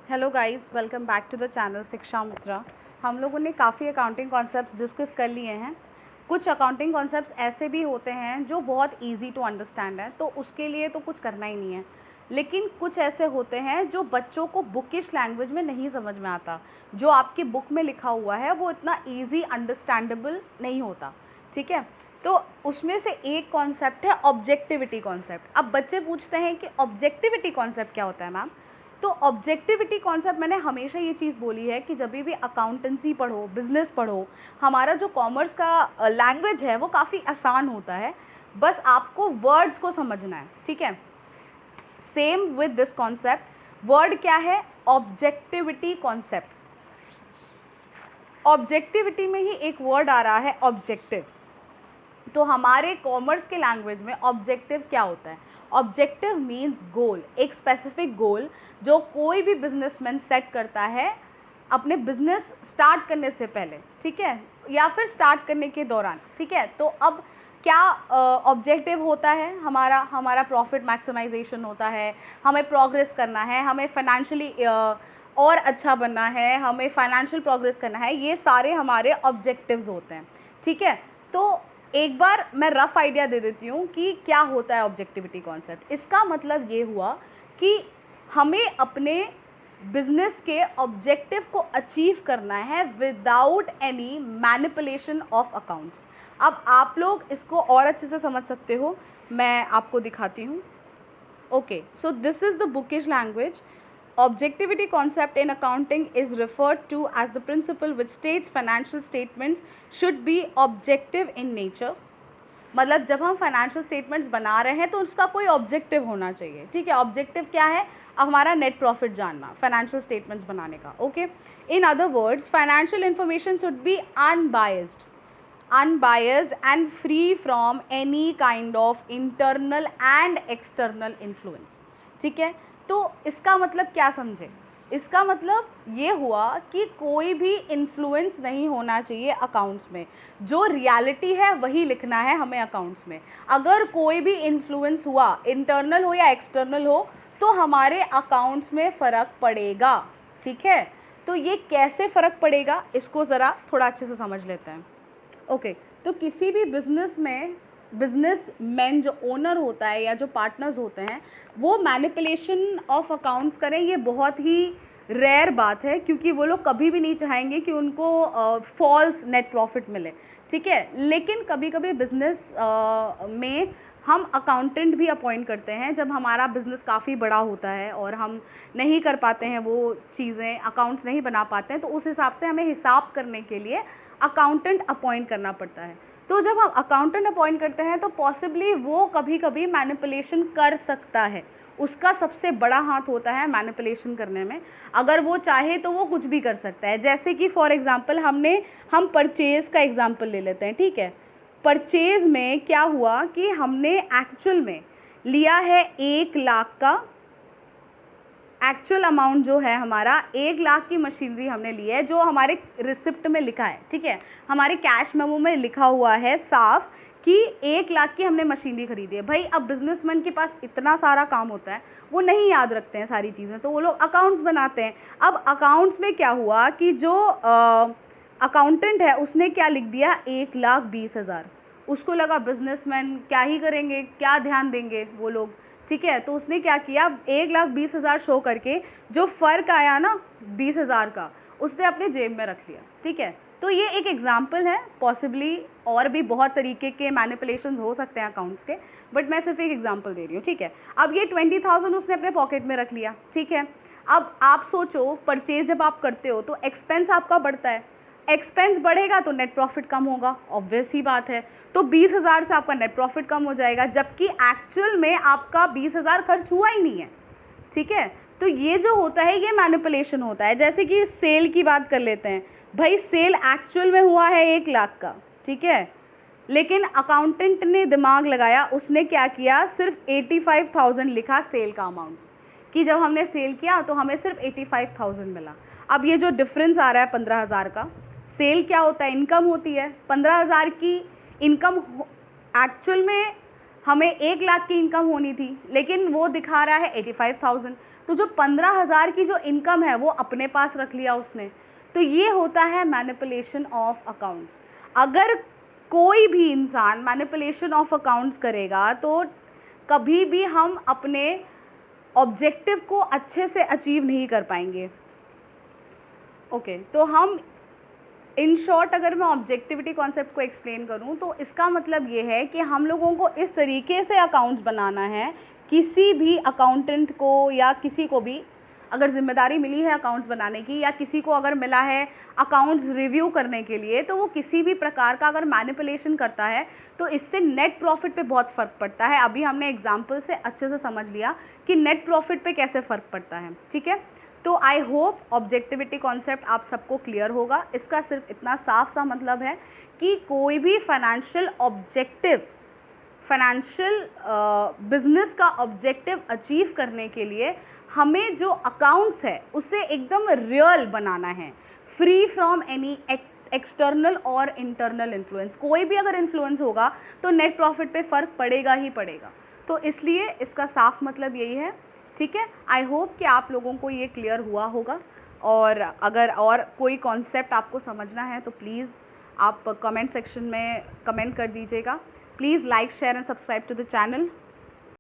Hello guys, welcome back to the channel Shiksha Mitra. हम लोगों ने काफ़ी अकाउंटिंग कॉन्सेप्ट्स डिस्कस कर लिए हैं। कुछ अकाउंटिंग कॉन्सेप्ट्स ऐसे भी होते हैं जो बहुत इजी टू अंडरस्टैंड है, तो उसके लिए तो कुछ करना ही नहीं है। लेकिन कुछ ऐसे होते हैं जो बच्चों को बुकिश लैंग्वेज में नहीं समझ में आता। जो आपकी बुक में लिखा हुआ है वो इतना ईजी अंडरस्टैंडेबल नहीं होता, ठीक है। तो उसमें से एक कॉन्सेप्ट है ऑब्जेक्टिविटी कॉन्सेप्ट। अब बच्चे पूछते हैं कि ऑब्जेक्टिविटी कॉन्सेप्ट क्या होता है मैम। तो ऑब्जेक्टिविटी कॉन्सेप्ट, मैंने हमेशा ये चीज़ बोली है कि जब भी अकाउंटेंसी पढ़ो, बिजनेस पढ़ो, हमारा जो कॉमर्स का लैंग्वेज है वो काफ़ी आसान होता है। बस आपको वर्ड्स को समझना है, ठीक है। Same with this concept, word क्या है? Objectivity concept. ऑब्जेक्टिविटी में ही एक वर्ड आ रहा है ऑब्जेक्टिव। तो हमारे कॉमर्स के लैंग्वेज में ऑब्जेक्टिव क्या होता है? ऑब्जेक्टिव मीन्स गोल, एक स्पेसिफिक गोल जो कोई भी बिजनेसमैन सेट करता है अपने बिजनेस स्टार्ट करने से पहले, ठीक है, या फिर स्टार्ट करने के दौरान, ठीक है। तो अब क्या ऑब्जेक्टिव होता है? हमारा प्रॉफिट मैक्सिमाइजेशन होता है, हमें प्रोग्रेस करना है, हमें फाइनेंशियली और अच्छा बनना है, हमें फाइनेंशियल प्रोग्रेस करना है। ये सारे हमारे ऑब्जेक्टिव्स होते हैं, ठीक है। तो एक बार मैं रफ़ आइडिया दे देती हूँ कि क्या होता है ऑब्जेक्टिविटी कॉन्सेप्ट। इसका मतलब ये हुआ कि हमें अपने बिजनेस के ऑब्जेक्टिव को अचीव करना है without any manipulation of accounts. अब आप लोग इसको और अच्छे से समझ सकते हो, मैं आपको दिखाती हूँ। Okay, so this is the bookish language. Objectivity concept in accounting is referred to as the principle which states financial statements should be objective in nature. मतलब जब हम फाइनेंशियल स्टेटमेंट्स बना रहे हैं तो उसका कोई ऑब्जेक्टिव होना चाहिए, ठीक है। ऑब्जेक्टिव क्या है? हमारा नेट प्रॉफिट जानना फाइनेंशियल स्टेटमेंट्स बनाने का, okay. In other words, financial information should be unbiased and free from any kind of internal and external influence, ठीक है। तो इसका मतलब क्या समझे? इसका मतलब ये हुआ कि कोई भी इन्फ्लुएंस नहीं होना चाहिए अकाउंट्स में। जो रियलिटी है वही लिखना है हमें अकाउंट्स में। अगर कोई भी इन्फ्लुएंस हुआ, इंटरनल हो या एक्सटर्नल हो, तो हमारे अकाउंट्स में फ़र्क पड़ेगा, ठीक है। तो ये कैसे फ़र्क पड़ेगा, इसको ज़रा थोड़ा अच्छे से समझ लेते हैं। ओके, तो किसी भी बिजनेस में बिजनेस मैन जो ओनर होता है या जो पार्टनर्स होते हैं वो मैनिपुलेशन ऑफ अकाउंट्स करें, ये बहुत ही रेयर बात है, क्योंकि वो लोग कभी भी नहीं चाहेंगे कि उनको फॉल्स नेट प्रॉफिट मिले, ठीक है। लेकिन कभी कभी बिजनेस में हम अकाउंटेंट भी अपॉइंट करते हैं जब हमारा बिज़नेस काफ़ी बड़ा होता है और हम नहीं कर पाते हैं वो चीज़ें, अकाउंट्स नहीं बना पाते हैं, तो उस हिसाब से हमें हिसाब करने के लिए अकाउंटेंट अपॉइंट करना पड़ता है। तो जब हम अकाउंटेंट अपॉइंट करते हैं तो पॉसिबली वो कभी कभी मैनिपुलेशन कर सकता है। उसका सबसे बड़ा हाथ होता है मैनिपुलेशन करने में। अगर वो चाहे तो वो कुछ भी कर सकता है। जैसे कि फॉर एग्जांपल हम परचेज़ का एग्जांपल ले लेते हैं, ठीक है। परचेज़ में क्या हुआ कि हमने एक्चुअल में लिया है 1,00,000 का, एक्चुअल अमाउंट जो है हमारा 1,00,000 की मशीनरी हमने ली है, जो हमारे रिसिप्ट में लिखा है, ठीक है। हमारे कैश मेमो में लिखा हुआ है साफ कि 1,00,000 की हमने मशीनरी खरीदी है। भाई अब बिजनेसमैन के पास इतना सारा काम होता है, वो नहीं याद रखते हैं सारी चीज़ें, तो वो लोग अकाउंट्स बनाते हैं। अब अकाउंट्स में क्या हुआ कि जो अकाउंटेंट है उसने क्या लिख दिया, 1,20,000। उसको लगा बिजनेसमैन क्या ही करेंगे, क्या ध्यान देंगे वो लोग, ठीक है। तो उसने क्या किया, 1,20,000 शो करके जो फ़र्क आया ना 20,000 का, उसने अपने जेब में रख लिया, ठीक है। तो ये एक एग्जांपल है, पॉसिबली और भी बहुत तरीके के मैनिपुलेशंस हो सकते हैं अकाउंट्स के, बट मैं सिर्फ एक एग्जांपल दे रही हूँ, ठीक है। अब ये 20,000 उसने अपने पॉकेट में रख लिया, ठीक है। अब आप सोचो, परचेज जब आप करते हो तो एक्सपेंस आपका बढ़ता है, एक्सपेंस बढ़ेगा तो नेट प्रॉफिट कम होगा, ऑब्वियस ही बात है। तो 20,000 से आपका नेट प्रॉफिट कम हो जाएगा, जबकि एक्चुअल में आपका 20,000 खर्च हुआ ही नहीं है, ठीक है। तो ये जो होता है ये मैनिपुलेशन होता है। जैसे कि सेल की बात कर लेते हैं, भाई सेल एक्चुअल में हुआ है 1,00,000 का, ठीक है, लेकिन अकाउंटेंट ने दिमाग लगाया, उसने क्या किया, सिर्फ 85,000 लिखा सेल का अमाउंट, कि जब हमने सेल किया तो हमें सिर्फ 85,000 मिला। अब ये जो डिफरेंस आ रहा है 15,000 का, सेल क्या होता है, इनकम होती है। 15,000 की इनकम एक्चुअल में हमें 1,00,000 की इनकम होनी थी, लेकिन वो दिखा रहा है 85,000। तो जो 15,000 की जो इनकम है वो अपने पास रख लिया उसने। तो ये होता है मैनिपुलेशन ऑफ अकाउंट्स। अगर कोई भी इंसान मैनिपुलेशन ऑफ अकाउंट्स करेगा तो कभी भी हम अपने ऑब्जेक्टिव को अच्छे से अचीव नहीं कर पाएंगे। ओके, तो हम इन शॉर्ट अगर मैं ऑब्जेक्टिविटी कॉन्सेप्ट को एक्सप्लेन करूं तो इसका मतलब ये है कि हम लोगों को इस तरीके से अकाउंट्स बनाना है, किसी भी अकाउंटेंट को या किसी को भी अगर जिम्मेदारी मिली है अकाउंट्स बनाने की, या किसी को अगर मिला है अकाउंट्स रिव्यू करने के लिए, तो वो किसी भी प्रकार का अगर मैनिपुलेशन करता है तो इससे नेट प्रॉफिट पे बहुत फ़र्क पड़ता है। अभी हमने एग्जांपल से अच्छे से समझ लिया कि नेट प्रॉफिट पे कैसे फ़र्क पड़ता है, ठीक है। तो आई होप ऑब्जेक्टिविटी कॉन्सेप्ट आप सबको क्लियर होगा। इसका सिर्फ इतना साफ सा मतलब है कि कोई भी फाइनेंशियल ऑब्जेक्टिव, फाइनेंशियल बिजनेस का ऑब्जेक्टिव अचीव करने के लिए हमें जो अकाउंट्स है उसे एकदम रियल बनाना है, फ्री फ्रॉम एनी एक्सटर्नल और इंटरनल इन्फ्लुएंस। कोई भी अगर इन्फ्लुएंस होगा तो नेट प्रॉफिट पे फ़र्क पड़ेगा ही पड़ेगा। तो इसलिए इसका साफ मतलब यही है, ठीक है। आई होप कि आप लोगों को ये क्लियर हुआ होगा, और अगर और कोई कॉन्सेप्ट आपको समझना है तो प्लीज़ आप कमेंट सेक्शन में कमेंट कर दीजिएगा। Please like, share and subscribe to the channel.